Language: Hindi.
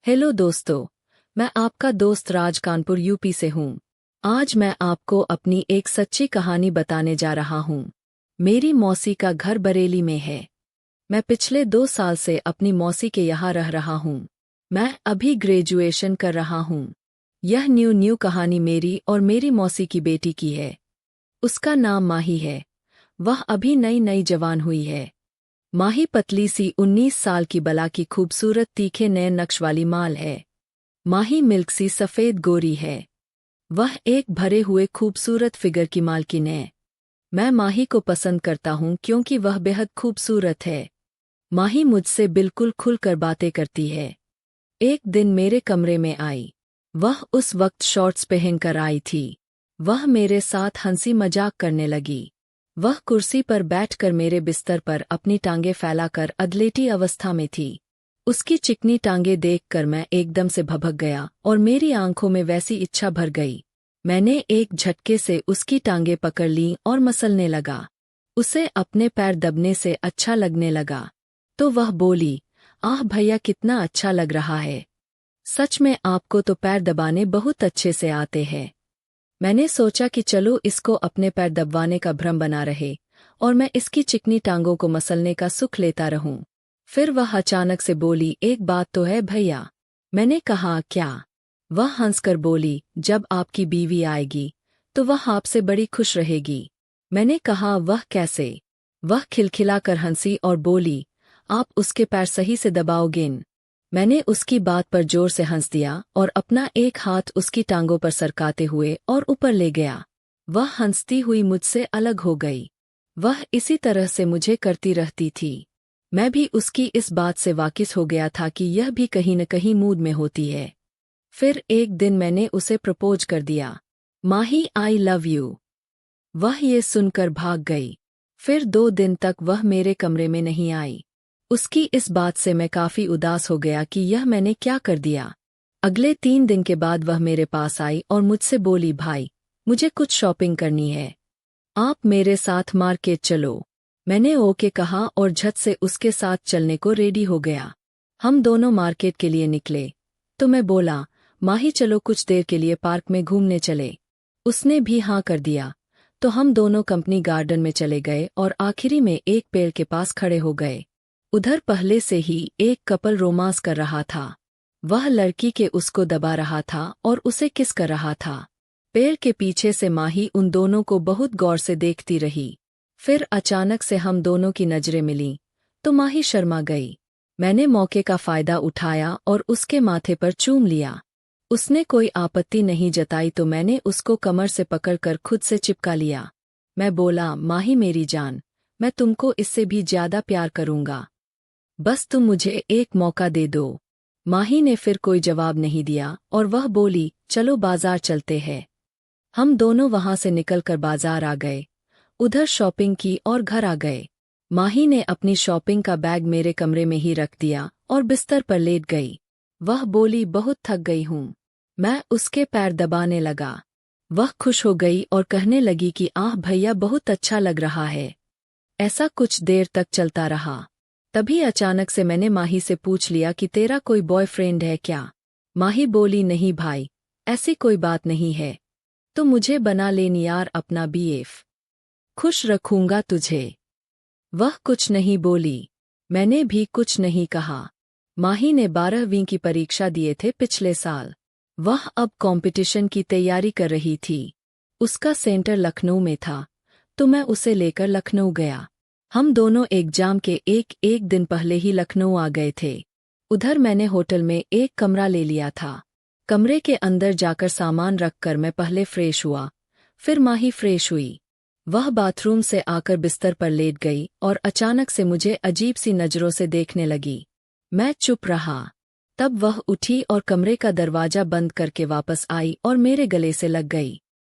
हेलो दोस्तों, मैं आपका दोस्त राज कानपुर यूपी से हूँ। आज मैं आपको अपनी एक सच्ची कहानी बताने जा रहा हूँ। मेरी मौसी का घर बरेली में है। मैं पिछले 2 साल से अपनी मौसी के यहाँ रह रहा हूँ। मैं अभी ग्रेजुएशन कर रहा हूँ। यह न्यू कहानी मेरी और मेरी मौसी की बेटी की है। उसका नाम माही है। वह अभी नई जवान हुई है। माही पतली सी 19 साल की बला की खूबसूरत तीखे नए नक्श वाली माल है। माही मिल्क सी सफ़ेद गोरी है। वह एक भरे हुए खूबसूरत फिगर की मालकिन है। मैं माही को पसंद करता हूँ क्योंकि वह बेहद खूबसूरत है। माही मुझसे बिल्कुल खुलकर बातें करती है। एक दिन मेरे कमरे में आई। वह उस वक्त शॉर्ट्स पहनकर आई थी। वह मेरे साथ हंसी मजाक करने लगी। वह कुर्सी पर बैठकर मेरे बिस्तर पर अपनी टांगें फैलाकर अधलेटी अवस्था में थी। उसकी चिकनी टांगें देखकर मैं एकदम से भभक गया और मेरी आंखों में वैसी इच्छा भर गई। मैंने एक झटके से उसकी टांगें पकड़ लीं और मसलने लगा। उसे अपने पैर दबने से अच्छा लगने लगा। तो वह बोली, आह भैया कितना अच्छा लग रहा है। सच में आपको तो पैर दबाने बहुत अच्छे से आते हैं। मैंने सोचा कि चलो इसको अपने पैर दबवाने का भ्रम बना रहे और मैं इसकी चिकनी टांगों को मसलने का सुख लेता रहूं। फिर वह अचानक से बोली, एक बात तो है भैया। मैंने कहा, क्या? वह हंसकर बोली, जब आपकी बीवी आएगी तो वह आपसे बड़ी खुश रहेगी। मैंने कहा, वह कैसे? वह खिलखिलाकर हंसी और बोली, आप उसके पैर सही से दबाओगे न? मैंने उसकी बात पर जोर से हंस दिया और अपना एक हाथ उसकी टांगों पर सरकाते हुए और ऊपर ले गया। वह हंसती हुई मुझसे अलग हो गई। वह इसी तरह से मुझे करती रहती थी। मैं भी उसकी इस बात से वाकिफ हो गया था कि यह भी कहीं न कहीं मूड में होती है। फिर एक दिन मैंने उसे प्रपोज कर दिया। माही, आई लव यू। वह ये सुनकर भाग गई। फिर 2 दिन तक वह मेरे कमरे में नहीं आई। उसकी इस बात से मैं काफी उदास हो गया कि यह मैंने क्या कर दिया। अगले 3 दिन के बाद वह मेरे पास आई और मुझसे बोली, भाई, मुझे कुछ शॉपिंग करनी है। आप मेरे साथ मार्केट चलो। मैंने ओके कहा और झट से उसके साथ चलने को रेडी हो गया। हम दोनों मार्केट के लिए निकले। तो मैं बोला, माही चलो कुछ देर के लिए पार्क में घूमने चले। उसने भी हाँ कर दिया। तो हम दोनों कंपनी गार्डन में चले गए और आखिरी में एक पेड़ के पास खड़े हो गए। उधर पहले से ही एक कपल रोमांस कर रहा था। वह लड़की के उसको दबा रहा था और उसे किस कर रहा था। पेड़ के पीछे से माही उन दोनों को बहुत गौर से देखती रही। फिर अचानक से हम दोनों की नजरें मिलीं, तो माही शर्मा गई। मैंने मौके का फायदा उठाया और उसके माथे पर चूम लिया। उसने कोई आपत्ति नहीं जताई तो मैंने उसको कमर से पकड़कर खुद से चिपका लिया। मैं बोला, माही मेरी जान, मैं तुमको इससे भी ज्यादा प्यार करूंगा। बस तुम मुझे एक मौका दे दो। माही ने फिर कोई जवाब नहीं दिया और वह बोली, चलो बाजार चलते हैं। हम दोनों वहां से निकलकर बाजार आ गए। उधर शॉपिंग की और घर आ गए। माही ने अपनी शॉपिंग का बैग मेरे कमरे में ही रख दिया और बिस्तर पर लेट गई। वह बोली, बहुत थक गई हूँ। मैं उसके पैर दबाने लगा। वह खुश हो गई और कहने लगी कि आह भैया बहुत अच्छा लग रहा है। ऐसा कुछ देर तक चलता रहा। तभी अचानक से मैंने माही से पूछ लिया कि तेरा कोई बॉयफ्रेंड है क्या? माही बोली, नहीं भाई, ऐसी कोई बात नहीं है। तो मुझे बना लेन यार अपना बीएफ। खुश रखूंगा तुझे। वह कुछ नहीं बोली। मैंने भी कुछ नहीं कहा। माही ने 12वीं की परीक्षा दिए थे पिछले साल। वह अब कंपटीशन की तैयारी कर रही थी। उसका सेंटर लखनऊ में था, तो मैं उसे लेकर लखनऊ गया। हम दोनों एग्जाम के एक दिन पहले ही लखनऊ आ गए थे। उधर मैंने होटल में एक कमरा ले लिया था। कमरे के अंदर जाकर सामान रखकर मैं पहले फ्रेश हुआ, फिर माही फ्रेश हुई। वह बाथरूम से आकर बिस्तर पर लेट गई और अचानक से मुझे अजीब सी नजरों से देखने लगी। मैं चुप रहा। तब वह उठी और कमरे का दरवाजा बंद करके वापस आई और मेरे गले से लग गई।